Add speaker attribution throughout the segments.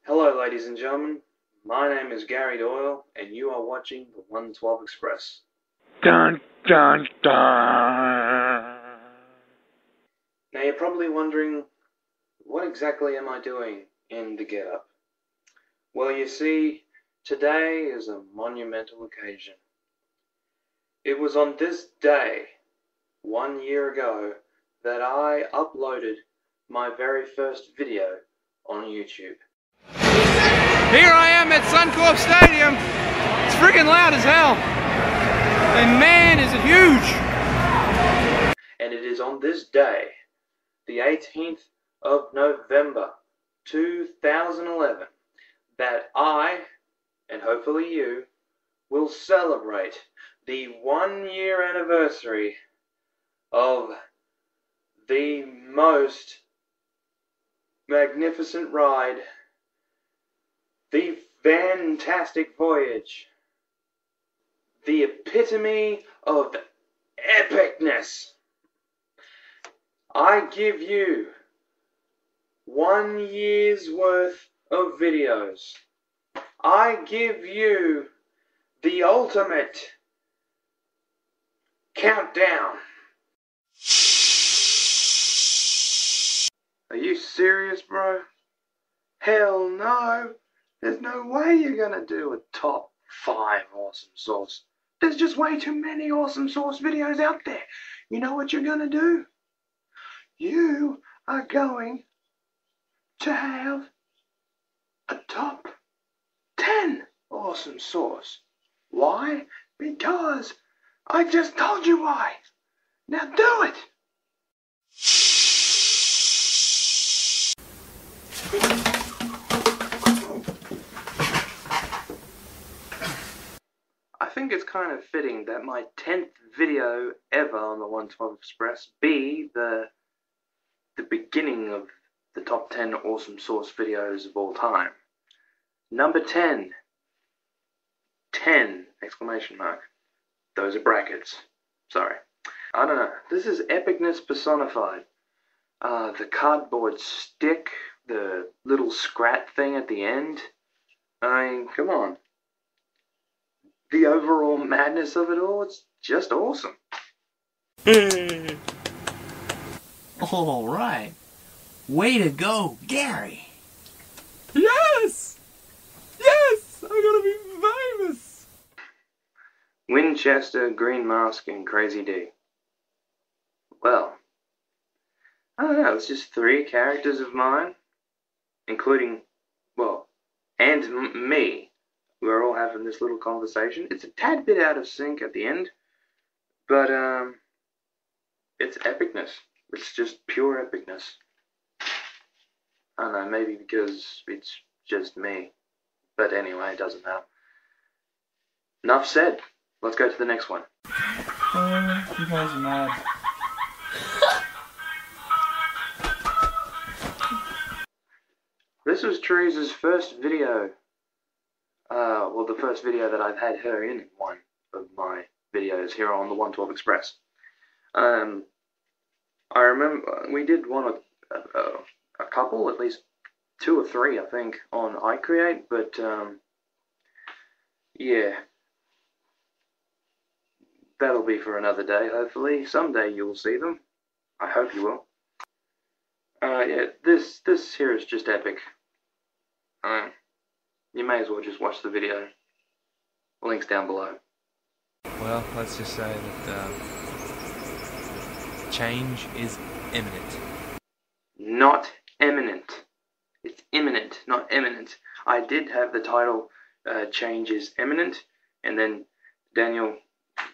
Speaker 1: Hello ladies and gentlemen, my name is Gary Doyle and you are watching the 112 Express.
Speaker 2: Dun, dun, dun.
Speaker 1: Now you're probably wondering, what exactly am I doing in the get-up? Well, you see, today is a monumental occasion. It was on this day, 1 year ago, that I uploaded my very first video on YouTube.
Speaker 3: Here I am at Suncorp Stadium. It's freaking loud as hell. And man, is it huge.
Speaker 1: And it is on this day, the 18th of November 2011, that I, and hopefully you, will celebrate the 1 year anniversary of the most magnificent ride, the fantastic voyage, the epitome of epicness. I give you 1 year's worth of videos. I give you the ultimate countdown. Are you serious, bro? Hell no. There's no way you're gonna do a top 5 awesome sauce. There's just way too many awesome sauce videos out there. You know what you're gonna do? You are going to have a top 10 awesome sauce. Why? Because I just told you why. Now do it! I think it's kind of fitting that my 10th video ever on the 112 Express be the beginning of the top 10 awesome sauce videos of all time. Number 10. 10! Exclamation mark. Those are brackets. Sorry. I don't know. This is epicness personified. The cardboard stick, the little scrat thing at the end. I mean, come on. The overall madness of it all, it's just awesome.
Speaker 4: All right. Way to go, Gary.
Speaker 3: Yes! Yes! I'm gonna be famous!
Speaker 1: Winchester, Green Mask, and Crazy D. Well, I don't know, it's just 3 characters of mine, including, well, and me. We're all having this little conversation. It's a tad bit out of sync at the end, but it's epicness. It's just pure epicness. I don't know, maybe because it's just me. But anyway, it doesn't matter. Enough said. Let's go to the next one.
Speaker 3: You guys are mad.
Speaker 1: This was Teresa's first video. Well, the first video that I've had her in one of my videos here on the 112 Express. I remember we did a couple, at least 2 or 3, I think, on iCreate, but yeah, that'll be for another day. Hopefully, someday you'll see them. I hope you will. Yeah, this here is just epic. You may as well just watch the video. Links down below.
Speaker 3: Well, let's just say that change is imminent.
Speaker 1: Not imminent. It's imminent, not imminent. I did have the title Change is Imminent, and then Daniel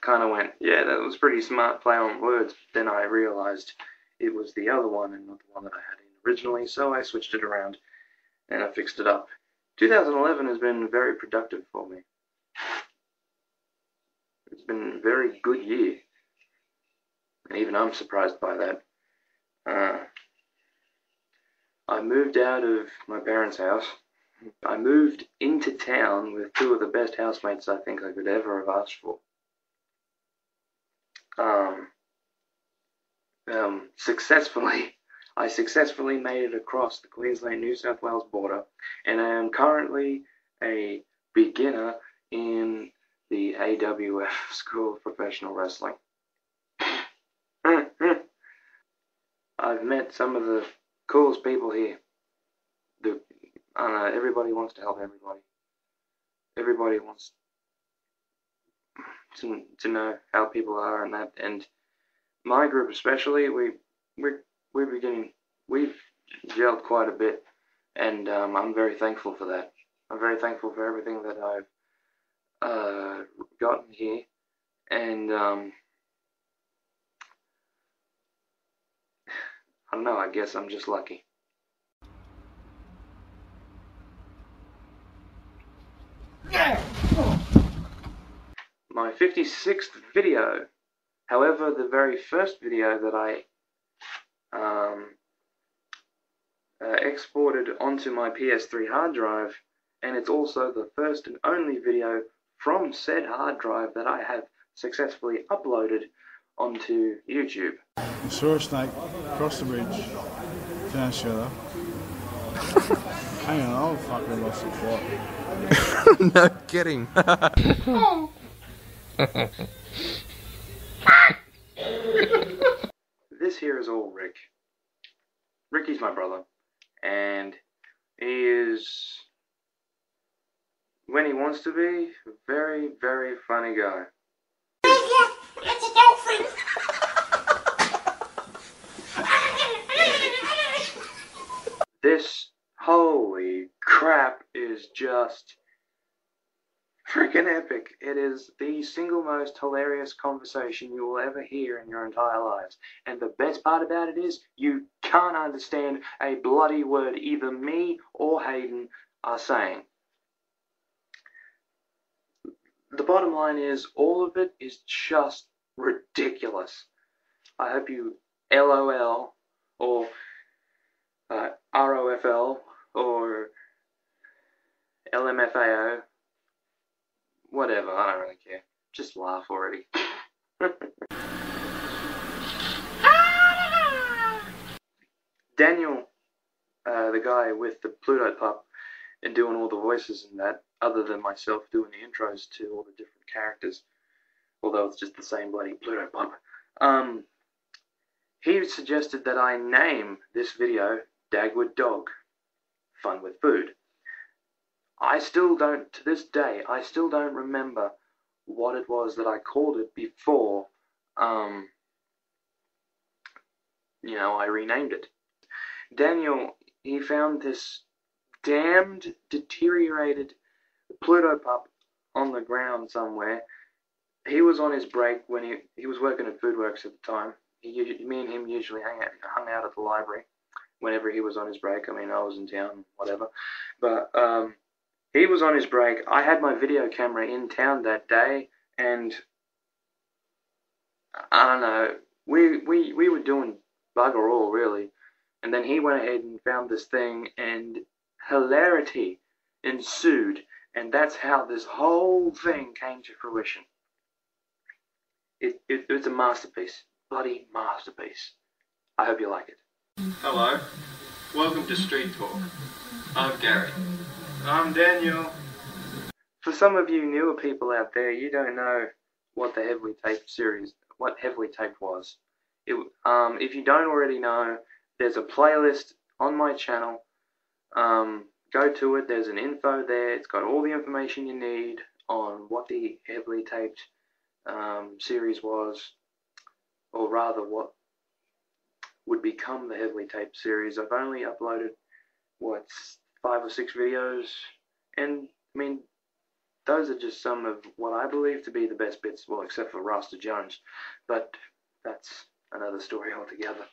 Speaker 1: kind of went, yeah, that was pretty smart play on words. Then I realized it was the other one and not the one that I had in originally, so I switched it around and I fixed it up. 2011 has been very productive for me. It's been a very good year. And even I'm surprised by that. I moved out of my parents' house. I moved into town with 2 of the best housemates I think I could ever have asked for. Successfully I successfully made it across the Queensland-New South Wales border, and I am currently a beginner in the AWF School of Professional Wrestling. I've met some of the coolest people here. I don't know, everybody wants to help everybody. Everybody wants to know how people are and that. And my group especially, we've gelled quite a bit, and I'm very thankful for that. I'm very thankful for everything that I've gotten here, and I don't know, I guess I'm just lucky. My 56th video. However, the very first video that I exported onto my PS3 hard drive, and it's also the first and only video from said hard drive that I have successfully uploaded onto YouTube.
Speaker 5: I saw a snake cross the bridge, down Shutter. Hang on, I'll fucking lost the plot.
Speaker 3: No kidding.
Speaker 1: This here is all Rick. Ricky's my brother, and he is, when he wants to be, a very, very funny guy.
Speaker 4: It's a dolphin!
Speaker 1: This, holy crap, is just freaking epic. It is the single most hilarious conversation you will ever hear in your entire lives. And the best part about it is, you can't understand a bloody word either me or Hayden are saying. The bottom line is, all of it is just ridiculous. I hope you LOL or ROFL or LMFAO, whatever, I don't really care. Just laugh already. Daniel, the guy with the Pluto pup and doing all the voices and that, other than myself doing the intros to all the different characters, although it's just the same bloody Pluto pup, he suggested that I name this video Dagwood Dog, Fun with Food. I still don't, to this day, I still don't remember what it was that I called it before, I renamed it. Daniel, he found this damned, deteriorated Pluto pup on the ground somewhere. He was on his break when he was working at Foodworks at the time. Me and him usually hung out at the library whenever he was on his break. I mean, I was in town, whatever. But he was on his break. I had my video camera in town that day, and I don't know, we were doing bugger all, really. And then he went ahead and found this thing, and hilarity ensued. And that's how this whole thing came to fruition. It's a masterpiece. Bloody masterpiece. I hope you like it.
Speaker 6: Hello. Welcome to Street Talk. I'm Gary.
Speaker 3: I'm Daniel.
Speaker 1: For some of you newer people out there, you don't know what the Heavily Taped what Heavily Taped was. If you don't already know, there's a playlist on my channel. Go to it. There's an info there. It's got all the information you need on what the Heavily Taped series was, or rather what would become the Heavily Taped series. I've only uploaded, 5 or 6 videos, and I mean, those are just some of what I believe to be the best bits, well, except for Rasta Jones, but that's another story altogether.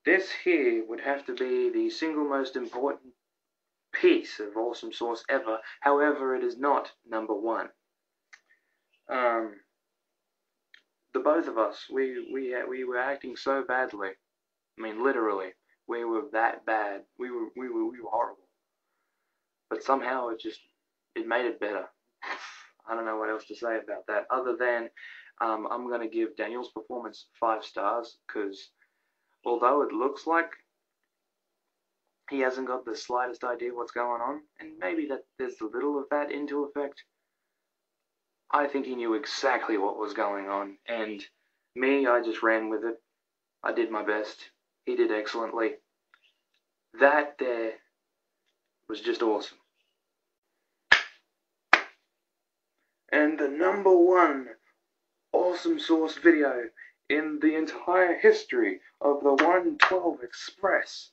Speaker 1: This here would have to be the single most important piece of Awesome Sauce ever. However, it is not number 1. The both of us, we were acting so badly. I mean, literally, we were that bad. We were horrible. But somehow it made it better. I don't know what else to say about that, other than I'm going to give Daniel's performance 5 stars, because although it looks like he hasn't got the slightest idea what's going on, and maybe that there's a little of that into effect. I think he knew exactly what was going on, and me, I just ran with it. I did my best. He did excellently. That there was just awesome. And the #1 awesome source video in the entire history of the 112 Express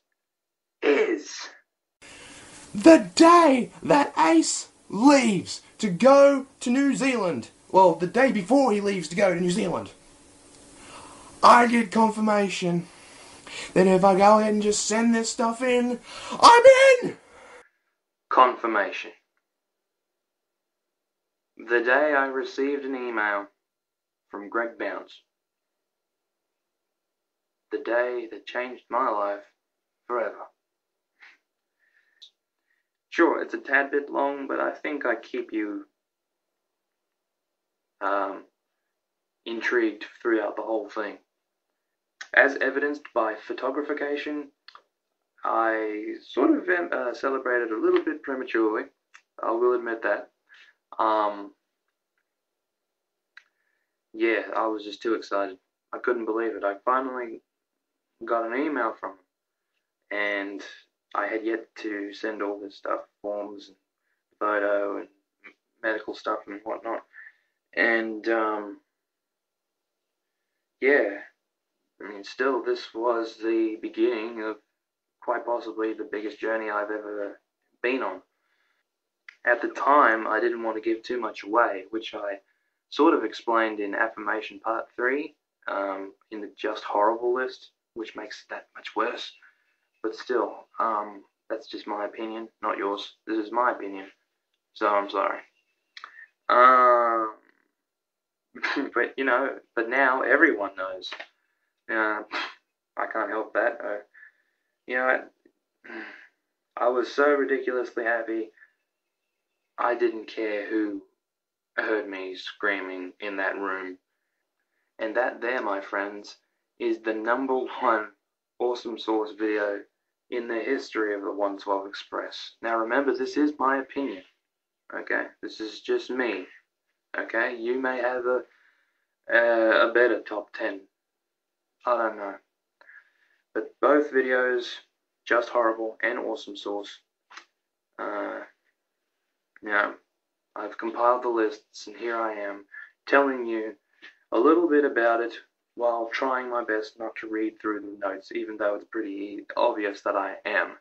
Speaker 1: is
Speaker 7: the day that Ace leaves to go to New Zealand. Well, the day before he leaves to go to New Zealand. I get confirmation that if I go ahead and just send this stuff in, I'm in!
Speaker 1: confirmation. The day I received an email from Greg Bounce. The day that changed my life forever. Sure, it's a tad bit long, but I think I keep you intrigued throughout the whole thing. As evidenced by photographication, I sort of celebrated a little bit prematurely. I will admit that. Yeah, I was just too excited. I couldn't believe it. I finally got an email from him, and I had yet to send all this stuff, forms, and photo, and medical stuff, and whatnot. And, yeah, I mean, still, this was the beginning of quite possibly the biggest journey I've ever been on. At the time, I didn't want to give too much away, which I sort of explained in Affirmation Part 3, in the Just Horrible list, which makes it that much worse. But still, that's just my opinion, not yours. This is my opinion, so I'm sorry. But, you know, but now everyone knows. I can't help that. You know, I was so ridiculously happy, I didn't care who heard me screaming in that room. And that there, my friends, is the #1 awesome source video in the history of the 112 Express. Now remember, this is my opinion, okay? This is just me, okay? You may have a better top 10. I don't know. But both videos, Just Horrible and Awesome Source, you know, I've compiled the lists, and here I am telling you a little bit about it while trying my best not to read through the notes, even though it's pretty obvious that I am.